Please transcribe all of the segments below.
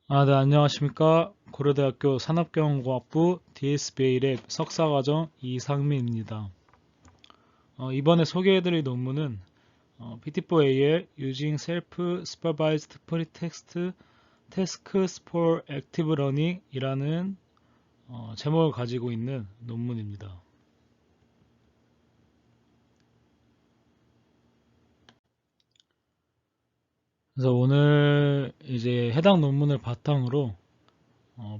네, 안녕하십니까. 고려대학교 산업경영공학부 DSBA 석사과정 이상민입니다. 이번에 소개해드릴 논문은 PT4AL Using Self-Supervised Pretext Tasks for Active Learning 이라는 제목을 가지고 있는 논문입니다. 그래서 오늘 이제 해당 논문을 바탕으로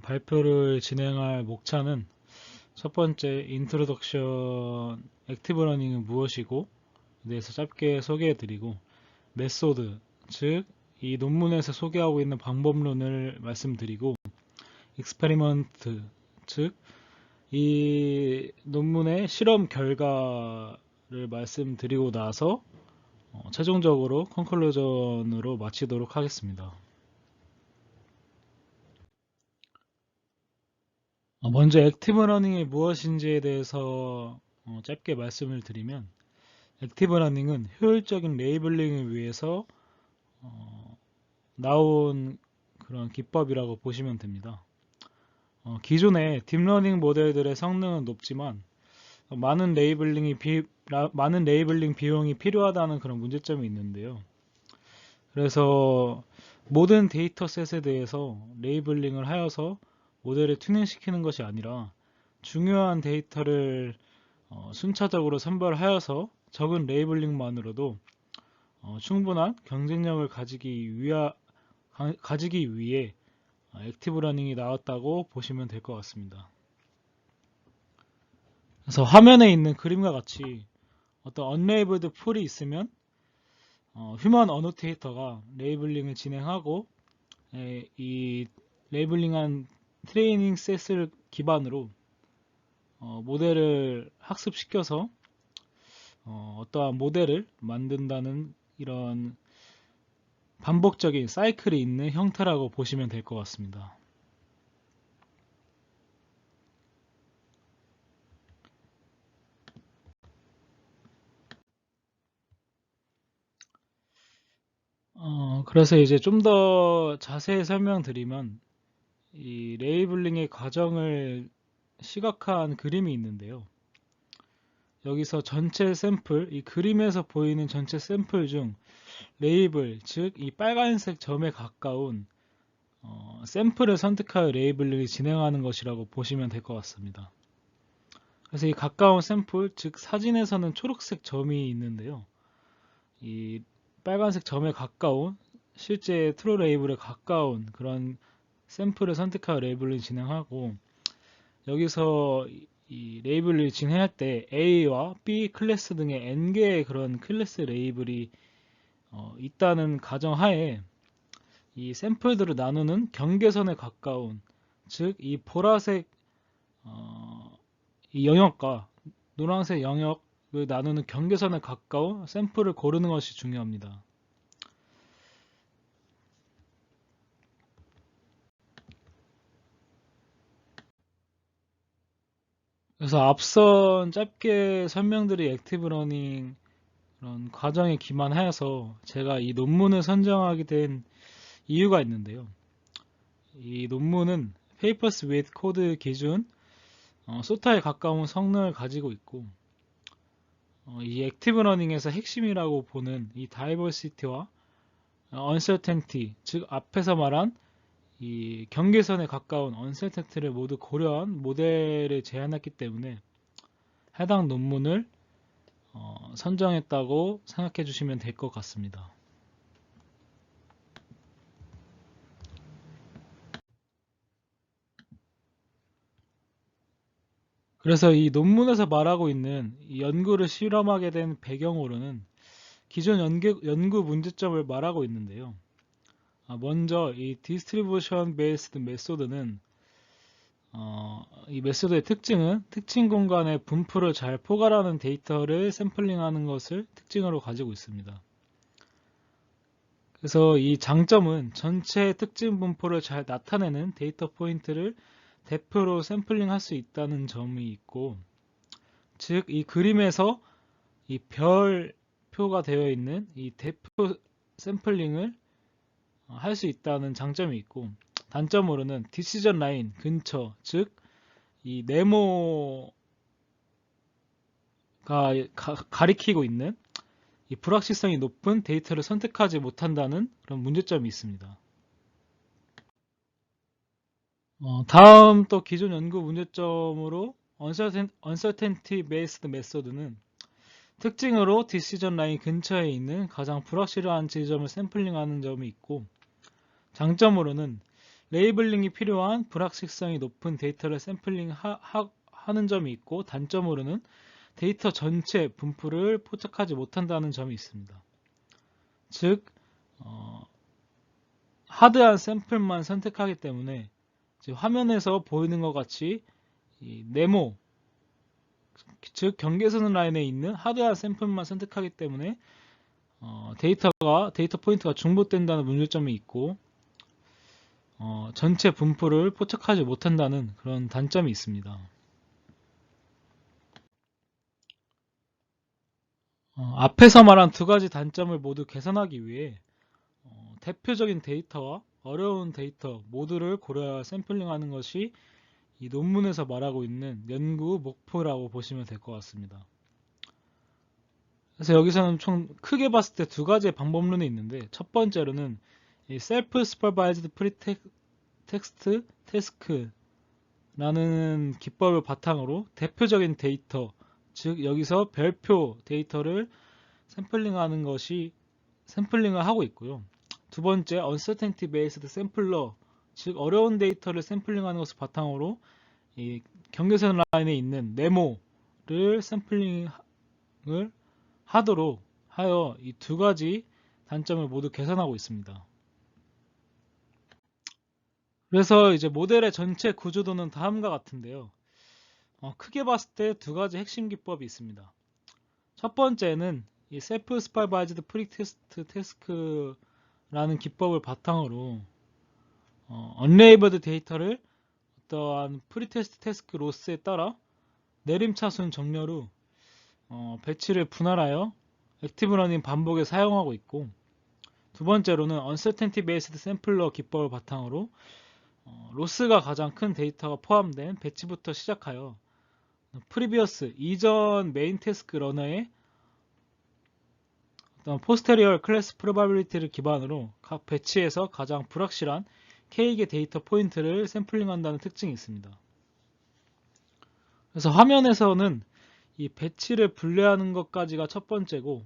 발표를 진행할 목차는 첫 번째, 인트로덕션 액티브 러닝은 무엇이고 에 대해서 짧게 소개해드리고, 메소드, 즉 이 논문에서 소개하고 있는 방법론을 말씀드리고, 익스페리먼트, 즉 이 논문의 실험 결과를 말씀드리고 나서 최종적으로 컨클루전으로 마치도록 하겠습니다. 먼저 액티브 러닝이 무엇인지에 대해서 짧게 말씀을 드리면, 액티브 러닝은 효율적인 레이블링을 위해서 나온 그런 기법이라고 보시면 됩니다. 기존의 딥러닝 모델들의 성능은 높지만 많은 레이블링 비용이 필요하다는 그런 문제점이 있는데요. 그래서 모든 데이터셋에 대해서 레이블링을 하여서 모델을 튜닝시키는 것이 아니라 중요한 데이터를 순차적으로 선별하여서 적은 레이블링만으로도 충분한 경쟁력을 가지기 위해 액티브 러닝이 나왔다고 보시면 될 것 같습니다. 그래서 화면에 있는 그림과 같이 어떤 언레이블드 풀이 있으면 휴먼 어노테이터가 레이블링을 진행하고 이 레이블링한 트레이닝 셋을 기반으로 모델을 학습시켜서 어떠한 모델을 만든다는 이런 반복적인 사이클이 있는 형태라고 보시면 될 것 같습니다. 그래서 이제 좀 더 자세히 설명드리면, 이 레이블링의 과정을 시각화한 그림이 있는데요. 여기서 전체 샘플, 이 그림에서 보이는 전체 샘플 중 레이블, 즉 이 빨간색 점에 가까운 샘플을 선택하여 레이블링을 진행하는 것이라고 보시면 될 것 같습니다. 그래서 이 가까운 샘플, 즉 사진에서는 초록색 점이 있는데요. 이 빨간색 점에 가까운, 실제 트루 레이블에 가까운 그런 샘플을 선택하여 레이블링 진행하고, 여기서 이 레이블을 진행할 때 A와 B 클래스 등의 N개의 그런 클래스 레이블이 있다는 가정하에 이 샘플들을 나누는 경계선에 가까운, 즉 이 보라색 이 영역과 노란색 영역을 나누는 경계선에 가까운 샘플을 고르는 것이 중요합니다. 그래서 앞선 짧게 설명드린 액티브 러닝 그런 과정에 기반하여서 제가 이 논문을 선정하게 된 이유가 있는데요. 이 논문은 Papers with Code 기준 소타에 가까운 성능을 가지고 있고, 이 액티브 러닝에서 핵심이라고 보는 이 다이버시티와 uncertainty, 즉 앞에서 말한 이 경계선에 가까운 uncertainty를 모두 고려한 모델을 제안했기 때문에 해당 논문을 선정했다고 생각해 주시면 될 것 같습니다. 그래서 이 논문에서 말하고 있는 이 연구를 실험하게 된 배경으로는 기존 연구 문제점을 말하고 있는데요. 먼저 이 디스트리뷰션 베이스드 메소드는 이 메소드의 특징은 특징 공간의 분포를 잘 포괄하는 데이터를 샘플링하는 것을 특징으로 가지고 있습니다. 그래서 이 장점은 전체 특징 분포를 잘 나타내는 데이터 포인트를 대표로 샘플링할 수 있다는 점이 있고, 즉 이 그림에서 이 별표가 되어 있는 이 대표 샘플링을 할 수 있다는 장점이 있고, 단점으로는 디시전 라인 근처, 즉 이 네모가 가리키고 있는 이 불확실성이 높은 데이터를 선택하지 못한다는 그런 문제점이 있습니다. 다음 또 기존 연구 문제점으로 Uncertainty Based Method는 특징으로 디시전 라인 근처에 있는 가장 불확실한 지점을 샘플링하는 점이 있고, 장점으로는 레이블링이 필요한 불확실성이 높은 데이터를 샘플링하는 점이 있고, 단점으로는 데이터 전체 분포를 포착하지 못한다는 점이 있습니다. 즉, 하드한 샘플만 선택하기 때문에 화면에서 보이는 것 같이 이 네모, 즉 경계선 라인에 있는 하드한 샘플만 선택하기 때문에 데이터 포인트가 중복된다는 문제점이 있고, 전체 분포를 포착하지 못한다는 그런 단점이 있습니다. 앞에서 말한 두 가지 단점을 모두 개선하기 위해 대표적인 데이터와 어려운 데이터 모두를 고려하여 샘플링하는 것이 이 논문에서 말하고 있는 연구 목표라고 보시면 될 것 같습니다. 그래서 여기서는 총 크게 봤을 때 두 가지의 방법론이 있는데, 첫 번째로는 이 셀프 스퍼바이즈드 프리텍스트 태스크라는 기법을 바탕으로 대표적인 데이터, 즉 여기서 별표 데이터를 샘플링을 하고 있고요. 두 번째, Uncertainty Based 샘플러, 즉 어려운 데이터를 샘플링하는 것을 바탕으로 이 경계선 라인에 있는 네모를 샘플링을 하도록 하여 이 두 가지 단점을 모두 개선하고 있습니다. 그래서 이제 모델의 전체 구조도는 다음과 같은데요. 크게 봤을 때 두 가지 핵심 기법이 있습니다. 첫 번째는 이 셀프 스퍼바이즈드 프리텍스트 태스크라는 기법을 바탕으로 언레이블드 데이터를 어떠한 프리테스트 태스크 로스에 따라 내림차순 정렬 후 배치를 분할하여 액티브 러닝 반복에 사용하고 있고, 두 번째로는 Uncertainty Based 샘플러 기법을 바탕으로 로스가 가장 큰 데이터가 포함된 배치부터 시작하여 프리비어스 이전 메인 태스크 러너의 어떤 포스테리얼 클래스 프로바빌리티를 기반으로 각 배치에서 가장 불확실한 K개 데이터 포인트를 샘플링한다는 특징이 있습니다. 그래서 화면에서는 이 배치를 분류하는 것까지가 첫 번째고,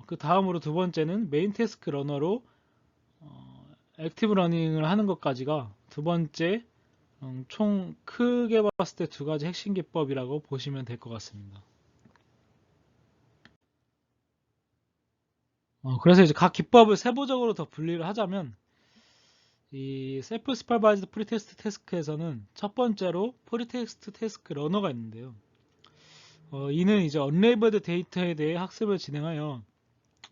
그 다음으로 두 번째는 메인 태스크 러너로 액티브 러닝을 하는 것까지가 두 번째, 총 크게 봤을 때 두 가지 핵심 기법이라고 보시면 될 것 같습니다. 그래서 이제 각 기법을 세부적으로 더 분리를 하자면, 이 셀프 스퍼바이즈드 프리텍스트 태스크에서는 첫 번째로 프리텍스트 태스크 러너가 있는데요. 이는 이제 언레이블드 데이터에 대해 학습을 진행하여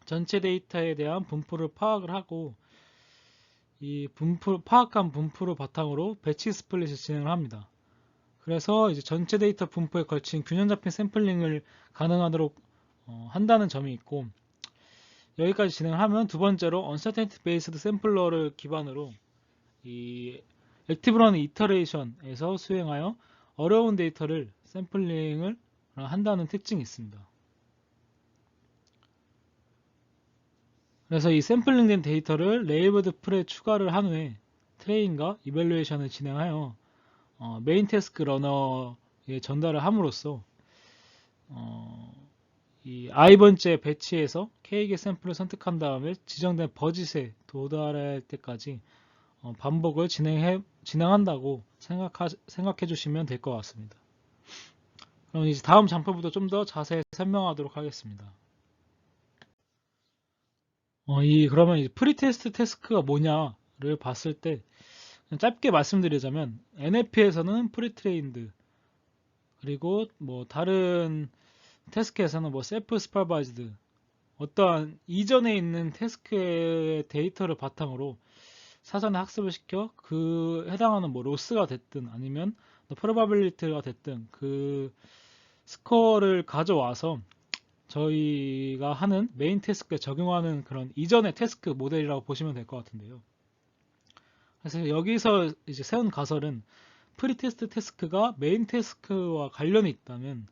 전체 데이터에 대한 분포를 파악을 하고, 이 파악한 분포를 바탕으로 배치 스플릿을 진행을 합니다. 그래서 이제 전체 데이터 분포에 걸친 균형 잡힌 샘플링을 가능하도록 한다는 점이 있고, 여기까지 진행을 하면 두 번째로 Uncertainty Based 샘플러를 기반으로 이 액티브 러닝 이터레이션에서 수행하여 어려운 데이터를 샘플링을 한다는 특징이 있습니다. 그래서 이 샘플링된 데이터를 레이블드 풀에 추가를 한 후에 트레인과 이밸루에이션을 진행하여 메인 태스크 러너에 전달을 함으로써 이 i번째 배치에서 K개 샘플을 선택한 다음에 지정된 버짓에 도달할 때까지 반복을 진행한다고 생각해 주시면 될 것 같습니다. 그럼 이제 다음 장표부터 좀 더 자세히 설명하도록 하겠습니다. 그러면 이제 프리테스트 태스크가 뭐냐를 봤을 때 짧게 말씀드리자면, NLP에서는 프리트레인드, 그리고 뭐 다른 태스크에서는 뭐 셀프 스퍼바이즈드, 어떠한 이전에 있는 태스크의 데이터를 바탕으로 사전에 학습을 시켜 그 해당하는 뭐 로스가 됐든 아니면 프로바빌리티가 됐든 그 스코어를 가져와서 저희가 하는 메인 태스크에 적용하는 그런 이전의 태스크 모델이라고 보시면 될 것 같은데요. 그래서 여기서 이제 세운 가설은 프리테스트 태스크가 메인 태스크와 관련이 있다면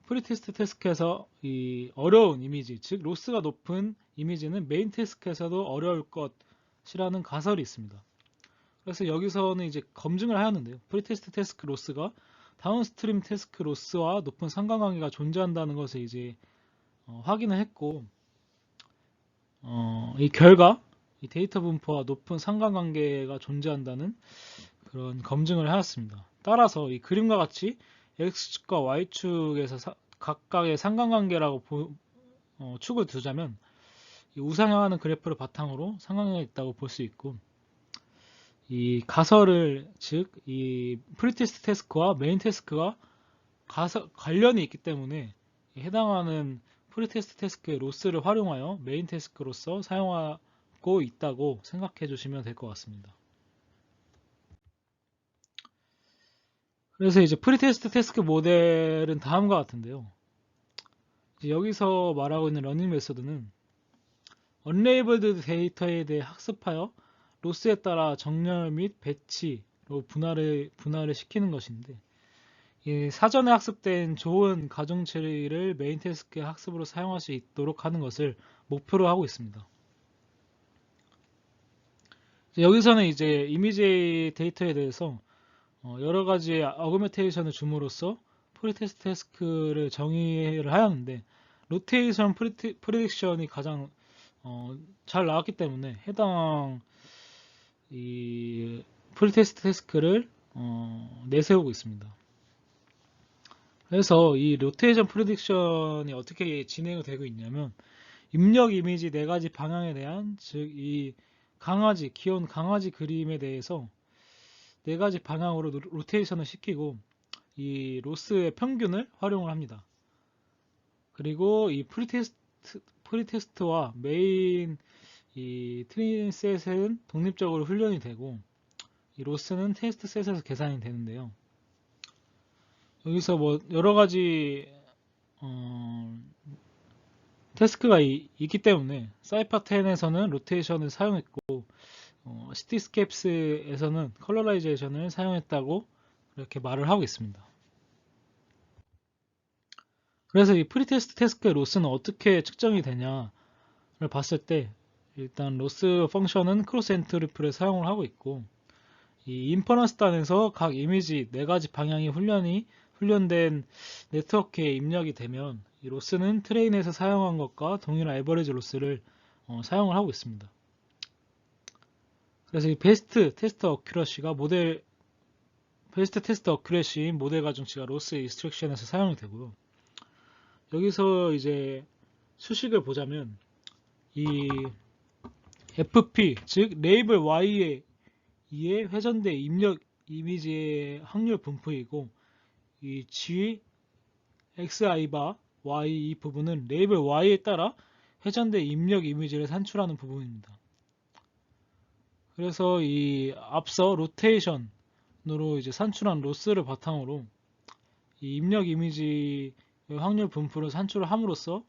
프리테스트 태스크에서 이 어려운 이미지, 즉 로스가 높은 이미지는 메인 태스크에서도 어려울 것이라는 가설이 있습니다. 그래서 여기서는 이제 검증을 하였는데요. 프리테스트 태스크 로스가 다운스트림 태스크 로스와 높은 상관관계가 존재한다는 것을 이제 확인을 했고, 이 결과, 이 데이터 분포와 높은 상관관계가 존재한다는 그런 검증을 하였습니다. 따라서 이 그림과 같이 X축과 Y축에서 각각의 상관관계라고 축을 두자면 이 우상향하는 그래프를 바탕으로 상관관계가 있다고 볼 수 있고, 이 가설을 즉 이 프리테스트 태스크와 메인 태스크가 관련이 있기 때문에 해당하는 프리테스트 태스크의 로스를 활용하여 메인 태스크로서 사용하고 있다고 생각해 주시면 될 것 같습니다. 그래서 이제 프리테스트 태스크 모델은 다음과 같은데요. 이제 여기서 말하고 있는 러닝 메소드는 언레이블드 데이터에 대해 학습하여 로스에 따라 정렬 및 배치로 분할을 시키는 것인데, 이 사전에 학습된 좋은 가중치를 메인 태스크의 학습으로 사용할 수 있도록 하는 것을 목표로 하고 있습니다. 여기서는 이제 이미지 데이터에 대해서 여러 가지 어그멘테이션을 줌으로써 프리테스트 태스크를 정의를 하였는데, 로테이션 프리딕션이 가장 잘 나왔기 때문에 해당 이 프리테스트 태스크를 내세우고 있습니다. 그래서 이 로테이션 프리딕션이 어떻게 진행이 되고 있냐면, 입력 이미지 4가지 방향에 대한, 즉 이 강아지, 귀여운 강아지 그림에 대해서 4가지 방향으로 로테이션을 시키고 이 로스의 평균을 활용을 합니다. 그리고 이 프리테스트와 메인 이 트윈셋은 독립적으로 훈련이 되고, 이 로스는 테스트 셋에서 계산이 되는데요. 여기서 뭐 여러 가지 태스크가 있기 때문에 사이파10에서는 로테이션을 사용했고, 시티스케이프스에서는 컬러라이제이션을 사용했다고 이렇게 말을 하고 있습니다. 그래서 이 프리테스트 태스크의 로스는 어떻게 측정이 되냐를 봤을 때, 일단 로스 펑션은 크로스 엔트리프를 사용을 하고 있고, 이 인퍼런스 단에서 각 이미지 4가지 방향이 훈련된 네트워크에 입력이 되면 이 로스는 트레인에서 사용한 것과 동일한 에버리지 로스를 사용을 하고 있습니다. 그래서 이 베스트 테스트 어큐러시인 모델 가중치가 로스 인스트럭션에서 사용이 되고요. 여기서 이제 수식을 보자면 이 FP, 즉 레이블 Y에 회전된 입력 이미지의 확률 분포이고, 이 G, XI바 Y 이 부분은 레이블 Y에 따라 회전된 입력 이미지를 산출하는 부분입니다. 그래서 이 앞서 로테이션으로 이제 산출한 로스를 바탕으로 이 입력 이미지 확률 분포를 산출을 함으로써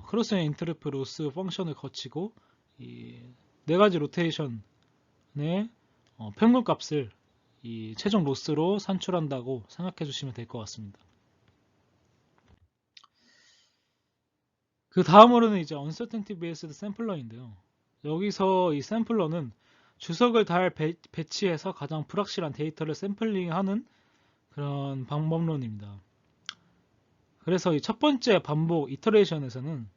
크로스 인터르프 로스 펑션을 거치고 이 4가지 로테이션의 평균값을 이 최종 로스로 산출한다고 생각해 주시면 될 것 같습니다. 그 다음으로는 이제 Uncertainty Based 샘플러인데요. 여기서 이 샘플러는 주석을 잘 배치해서 가장 불확실한 데이터를 샘플링하는 그런 방법론입니다. 그래서 이 첫 번째 반복 이터레이션에서는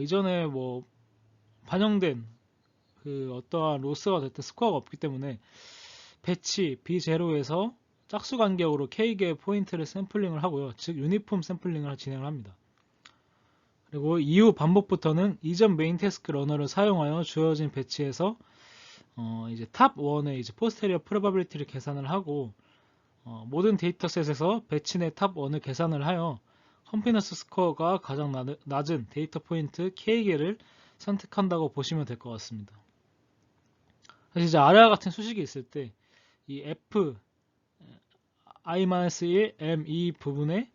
이전에 뭐 반영된 그 어떠한 로스가 됐든 스코어가 없기 때문에 배치 B0에서 짝수 간격으로 K개의 포인트를 샘플링을 하고요. 즉 유니폼 샘플링을 진행을 합니다. 그리고 이후 반복부터는 이전 메인 태스크 러너를 사용하여 주어진 배치에서 이제 탑 1의 이제 포스테리어 프로바빌리티를 계산을 하고, 모든 데이터셋에서 배치 내 탑 1을 계산을 하여 컨피던스 스코어가 가장 낮은 데이터 포인트 K개를 선택한다고 보시면 될 것 같습니다. 그래서 이제 아래와 같은 수식이 있을 때 이 F I-1 M 이 부분은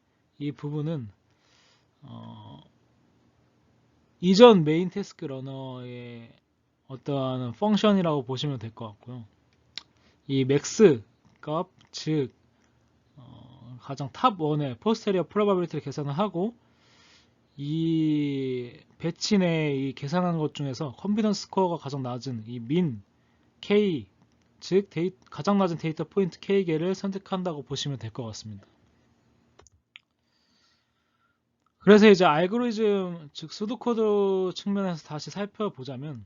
이전 메인 태스크 러너의 어떠한 펑션이라고 보시면 될 것 같고요. 이 맥스 값, 즉 가장 탑 1의 포스테리어 프로바빌리티를 계산을 하고 이 배치 내에 이 계산한 것 중에서 컨피던스 스코어가 가장 낮은 이 민 K, 즉 가장 낮은 데이터 포인트 K개를 선택한다고 보시면 될 것 같습니다. 그래서 이제 알고리즘, 즉 수도코드 측면에서 다시 살펴보자면,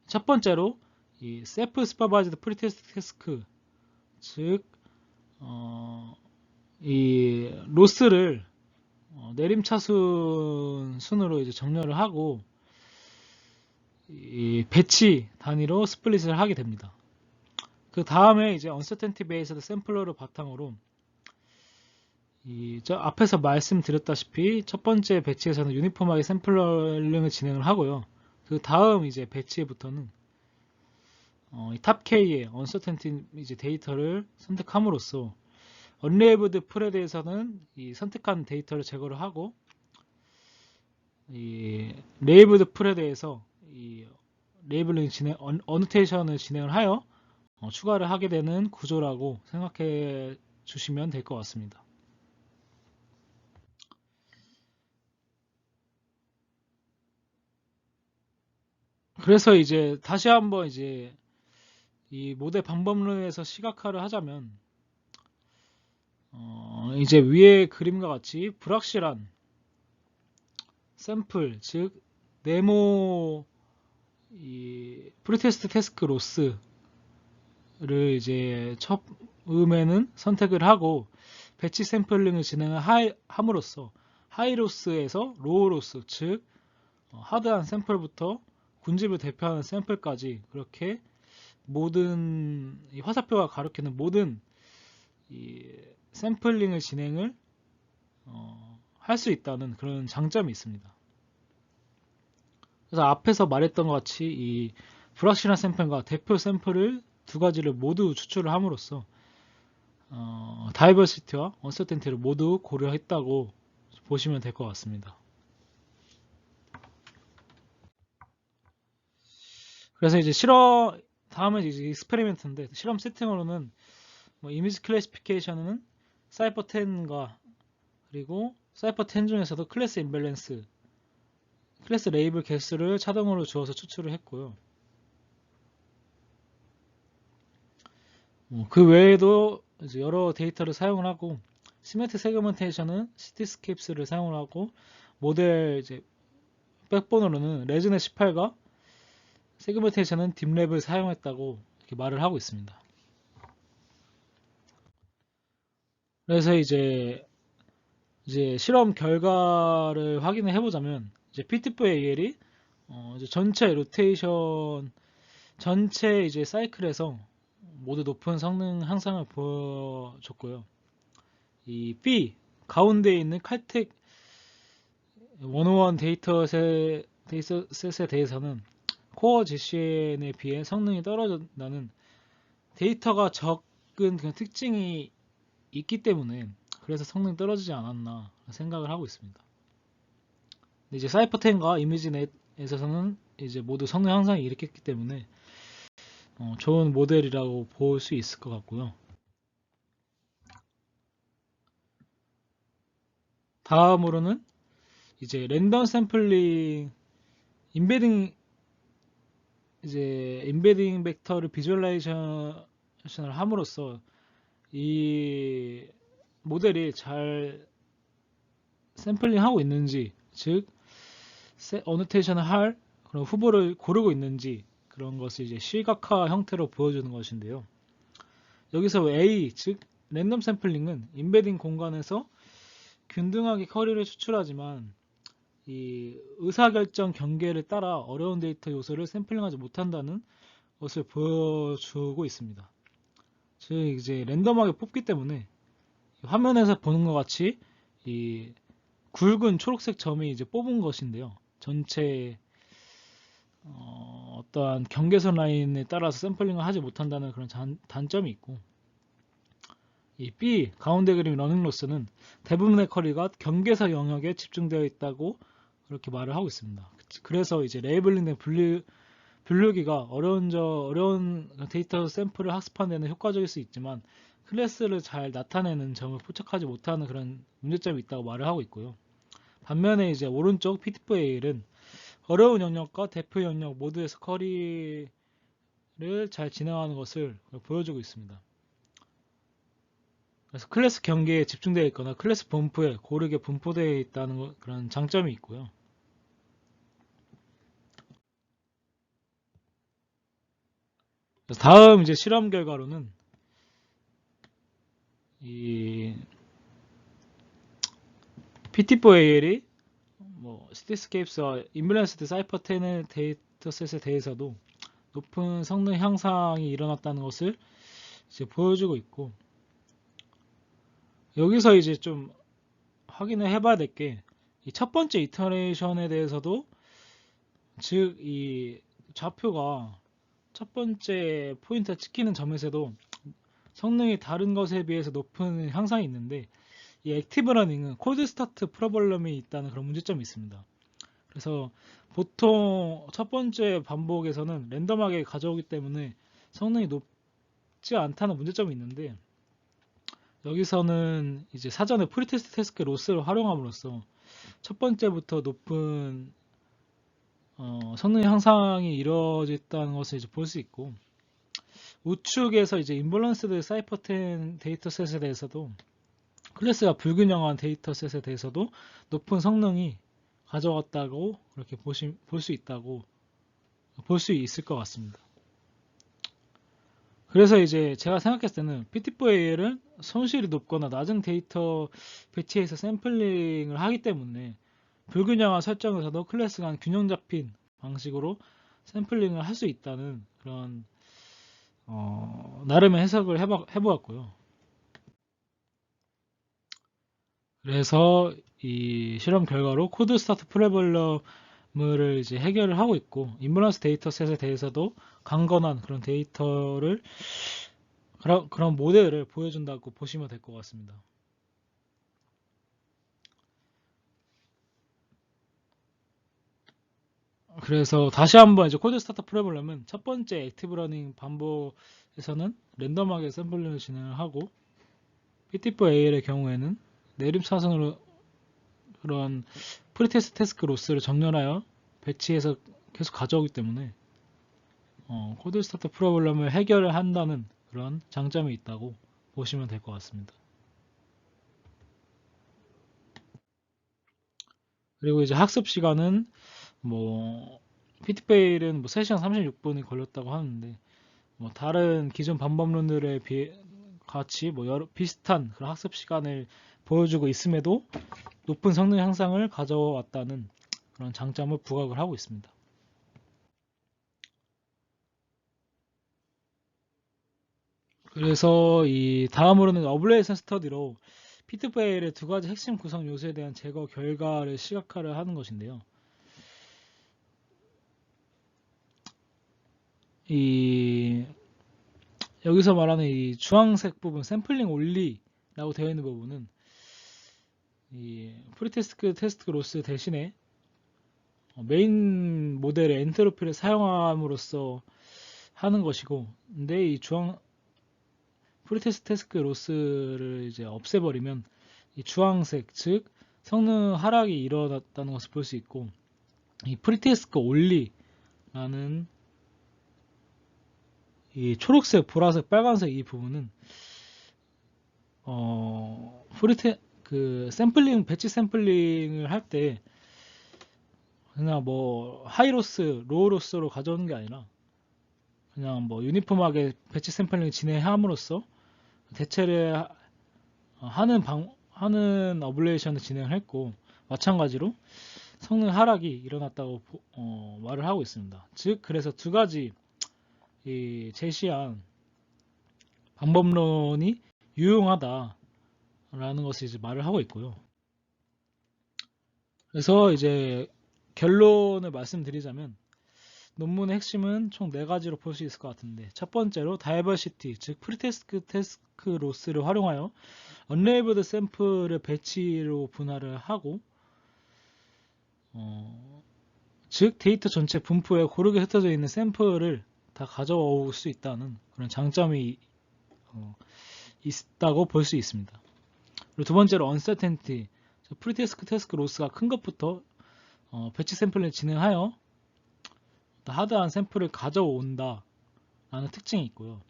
첫 번째로 이 셀프 스퍼바이즈드 프리테스트 태스크, 즉 이 로스를 내림차순 순으로 이제 정렬을 하고 이 배치 단위로 스플릿을 하게 됩니다. 그 다음에 이제 uncertainty based 샘플러를 바탕으로 저 앞에서 말씀드렸다시피 첫 번째 배치에서는 유니폼하게 샘플러링을 진행을 하고요. 그 다음 이제 배치부터는 탑 K의 uncertainty 이제 데이터를 선택함으로써 unlabeled 풀에 대해서는 이 선택한 데이터를 제거를 하고 이 labeled 풀에 대해서 이 레이블링 어노테이션을 진행을 하여 추가를 하게 되는 구조라고 생각해 주시면 될 것 같습니다. 그래서 이제 다시 한번 이제 이 모델 방법론에서 시각화를 하자면 이제 위의 그림과 같이 불확실한 샘플, 즉 네모 이 프리테스트 태스크 로스를 이제 처음에는 선택을 하고 배치 샘플링을 진행을 함으로써 하이로스에서 로우로스, 즉 하드한 샘플부터 군집을 대표하는 샘플까지 그렇게 모든 이 화살표가 가리키는 모든 이 샘플링을 진행을 할 수 있다는 그런 장점이 있습니다. 그래서 앞에서 말했던 것 같이 이 불확실한 샘플과 대표 샘플을 두 가지를 모두 추출을 함으로써 다이버시티와 언서텐티를 모두 고려했다고 보시면 될 것 같습니다. 그래서 이제 다음은 이제 익스페리멘트인데 실험 세팅으로는 이미지 클래시피케이션은 사이퍼 10과 그리고 사이퍼 10 중에서도 클래스 임밸런스, 클래스 레이블 개수를 자동으로 주어서 추출을 했고요. 그 외에도 이제 여러 데이터를 사용을 하고 시메트릭 세그먼테이션은 시티스케이프스를 사용을 하고 모델 이제 백본으로는 레즈넷 18과 세그먼테이션은 딥랩을 사용했다고 이렇게 말을 하고 있습니다. 그래서 이제 실험 결과를 확인을 해보자면 이제 PT4AL이 이제 전체 로테이션 전체 이제 사이클에서 모두 높은 성능 향상을 보여줬고요. 이 B 가운데 있는 칼텍 101 데이터셋에 대해서는 코어 GCN에 비해 성능이 떨어진다는 데이터가 적은 그런 특징이 있기 때문에 그래서 성능이 떨어지지 않았나 생각을 하고 있습니다. 근데 이제 사이퍼10과 이미지넷에서는 이제 모두 성능 향상이 일으켰기 때문에 좋은 모델이라고 볼 수 있을 것 같고요. 다음으로는 이제 랜덤 샘플링 임베딩 벡터를 비주얼라이제이션을 함으로써 이 모델이 잘 샘플링 하고 있는지, 즉 어노테이션을 할 그런 후보를 고르고 있는지 그런 것을 이제 시각화 형태로 보여주는 것인데요. 여기서 A, 즉 랜덤 샘플링은 임베딩 공간에서 균등하게 커리를 추출하지만 이 의사결정 경계를 따라 어려운 데이터 요소를 샘플링하지 못한다는 것을 보여주고 있습니다. 즉 이제 랜덤하게 뽑기 때문에 화면에서 보는 것 같이 이 굵은 초록색 점이 이제 뽑은 것인데요. 전체 어떠한 경계선 라인에 따라서 샘플링을 하지 못한다는 그런 단점이 있고, 이 B 가운데 그림 러닝로스는 대부분의 커리가 경계선 영역에 집중되어 있다고 그렇게 말을 하고 있습니다. 그래서 이제 레이블링된 분류기가 어려운 데이터 샘플을 학습하는 데는 효과적일 수 있지만 클래스를 잘 나타내는 점을 포착하지 못하는 그런 문제점이 있다고 말을 하고 있고요. 반면에 이제 오른쪽 P2P-AL은 어려운 영역과 대표 영역 모두에서 커리를 잘 진행하는 것을 보여주고 있습니다. 그래서 클래스 경계에 집중되어 있거나 클래스 분포에 고르게 분포되어 있다는 그런 장점이 있고요. 다음 이제 실험 결과로는 이 PT4AL이 뭐 시티스케이프스와 인밸런스드 사이퍼10의 데이터셋에 대해서도 높은 성능 향상이 일어났다는 것을 이제 보여주고 있고, 여기서 이제 좀 확인을 해봐야 될 게 이 첫 번째 이터레이션에 대해서도, 즉 이 좌표가 첫 번째 포인트에 찍히는 점에서도 성능이 다른 것에 비해서 높은 향상이 있는데, 이 액티브 러닝은 코드 스타트 프로블럼이 있다는 그런 문제점이 있습니다. 그래서 보통 첫 번째 반복에서는 랜덤하게 가져오기 때문에 성능이 높지 않다는 문제점이 있는데, 여기서는 이제 사전에 프리테스트 태스크 로스를 활용함으로써 첫 번째부터 높은 성능 향상이 이루어졌다는 것을 이제 볼 수 있고, 우측에서 이제 인밸런스드 사이퍼10 데이터셋에 대해서도 클래스가 불균형한 데이터셋에 대해서도 높은 성능이 가져갔다고 그렇게 볼 수 있다고 볼 수 있을 것 같습니다. 그래서 이제 제가 생각했을 때는 PT4AL은 손실이 높거나 낮은 데이터 배치에서 샘플링을 하기 때문에 불균형한 설정에서도 클래스 간 균형 잡힌 방식으로 샘플링을 할 수 있다는 그런 나름의 해석을 해보았고요. 그래서 이 실험 결과로 코드 스타트 프로블럼을 이제 해결을 하고 있고, 인밸런스 데이터셋에 대해서도 강건한 그런 데이터를 그런 모델을 보여준다고 보시면 될 것 같습니다. 그래서 다시 한번 이제 코드 스타트 프로블럼은 첫 번째 액티브 러닝 반복에서는 랜덤하게 샘플링을 진행을 하고, PT4AL의 경우에는 내림차순으로 그런 프리테스트 태스크 로스를 정렬하여 배치해서 계속 가져오기 때문에 코드 스타트 프로블럼을 해결을 한다는 그런 장점이 있다고 보시면 될 것 같습니다. 그리고 이제 학습 시간은 뭐 피트페일은 뭐 3시간 36분이 걸렸다고 하는데, 뭐 다른 기존 반복론들에 비해 같이 뭐 비슷한 그런 학습 시간을 보여주고 있음에도 높은 성능 향상을 가져왔다는 그런 장점을 부각을 하고 있습니다. 그래서 이 다음으로는 어블레이션 스터디로 피트페일의 두 가지 핵심 구성 요소에 대한 제거 결과를 시각화를 하는 것인데요. 이 여기서 말하는 이 주황색 부분 샘플링 올리라고 되어 있는 부분은 이 프리테스트 테스트 로스 대신에 메인 모델의 엔트로피를 사용함으로써 하는 것이고, 근데 이 주황 프리테스트 테스트 로스를 이제 없애버리면 이 주황색, 즉 성능 하락이 일어났다는 것을 볼 수 있고, 이 프리테스트 올리라는 이 초록색, 보라색, 빨간색 이 부분은 샘플링 배치 샘플링을 할 때 그냥 뭐 하이로스, 로우로스로 가져오는 게 아니라 그냥 뭐 유니폼하게 배치 샘플링 진행함으로써 대체를 하는 어블레이션을 진행을 했고, 마찬가지로 성능 하락이 일어났다고 말을 하고 있습니다. 즉 그래서 두 가지 이 제시한 방법론이 유용하다라는 것을 이제 말을 하고 있고요. 그래서 이제 결론을 말씀드리자면 논문의 핵심은 총 4가지로 볼 수 있을 것 같은데, 첫 번째로 다이버시티, 즉 프리테스트 테스크 로스를 활용하여 언레이블드 샘플을 배치로 분할을 하고 즉 데이터 전체 분포에 고르게 흩어져 있는 샘플을 다 가져올 수 있다는 그런 장점이 있다고 볼 수 있습니다. 그리고 두 번째로 uncertainty, 프리테스크 태스크 로스가 큰 것부터 배치 샘플을 진행하여 하드한 샘플을 가져온다 라는 특징이 있고요.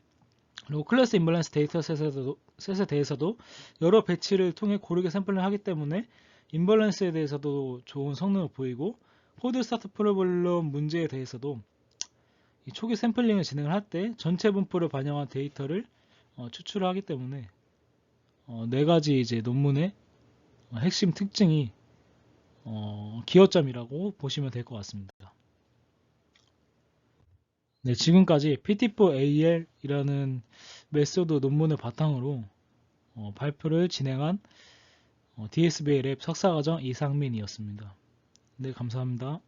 그리고 클래스 임밸런스 데이터셋에 대해서도 여러 배치를 통해 고르게 샘플을 하기 때문에 임밸런스에 대해서도 좋은 성능을 보이고, 코드 스타트 프로블럼 문제에 대해서도 이 초기 샘플링을 진행을 할 때 전체 분포를 반영한 데이터를 추출하기 때문에 네 가지 이제 논문의 핵심 특징이 기여점이라고 보시면 될 것 같습니다. 네, 지금까지 PT4AL이라는 메소드 논문을 바탕으로 발표를 진행한 DSBA 랩 석사과정 이상민이었습니다. 네, 감사합니다.